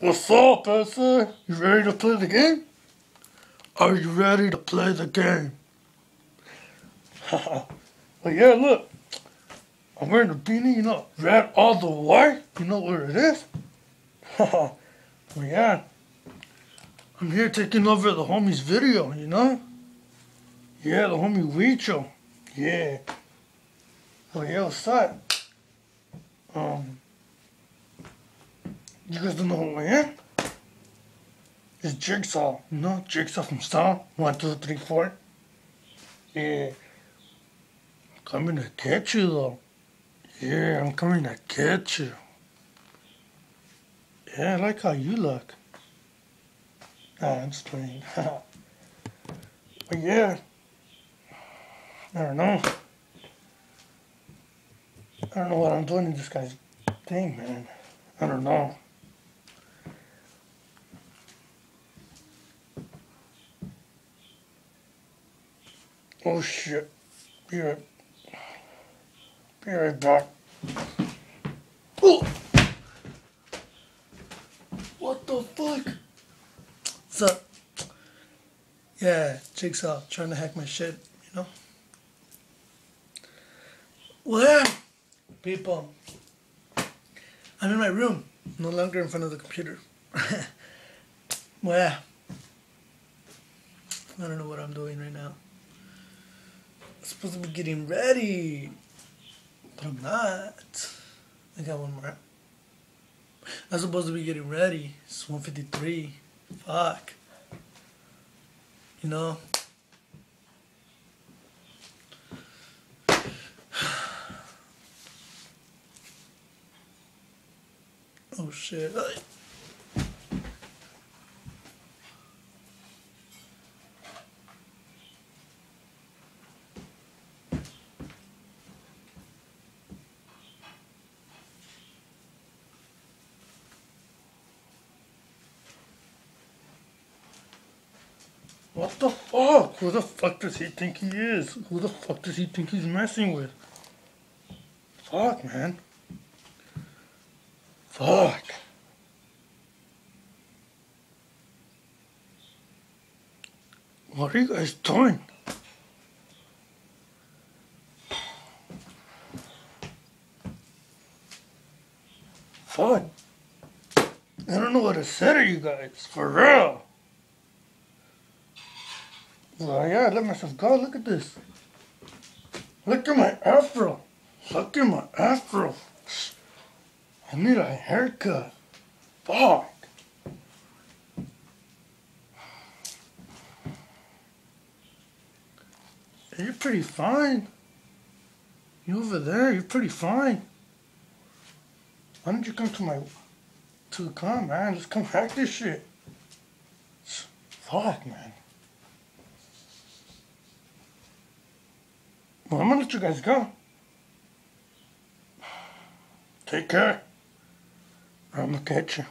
What's up, Essay? You ready to play the game? Are you ready to play the game? Well, yeah, look. I'm wearing a beanie, you know, red all the way. You know what it is? Well, yeah. I'm here taking over the homie's video, you know? Yeah, the homie Wicho. Yeah. Well, yeah, what's up? You guys don't know who I am? It's Jigsaw, you know? Jigsaw from Star. 1, 2, 3, 4. Yeah. I'm coming to get you, though. Yeah, I'm coming to get you. Yeah, I like how you look. Nah, I'm just playing. But yeah. I don't know. I don't know what I'm doing in this guy's thing, man. I don't know. Oh shit. Be right back. Oh! What the fuck? What's up? Yeah, Jigsaw trying to hack my shit, you know? Well, people, I'm in my room, no longer in front of the computer. Well, I don't know what I'm doing right now. I'm supposed to be getting ready, but I'm not. I got one more. I'm supposed to be getting ready. It's 1:53. Fuck. You know? Oh shit. What the fuck? Who the fuck does he think he is? Who the fuck does he think he's messing with? Fuck, man. Fuck. What are you guys doing? Fuck. I don't know what to say to you guys. For real. Well, yeah, I let myself go. Look at this. Look at my afro. Look at my afro. I need a haircut. Fuck. You're pretty fine. You over there, you're pretty fine. Why don't you come to the con, man? Let's come hack this shit. Fuck, man. Well, I'm gonna let you guys go. Take care. I'm gonna catch you.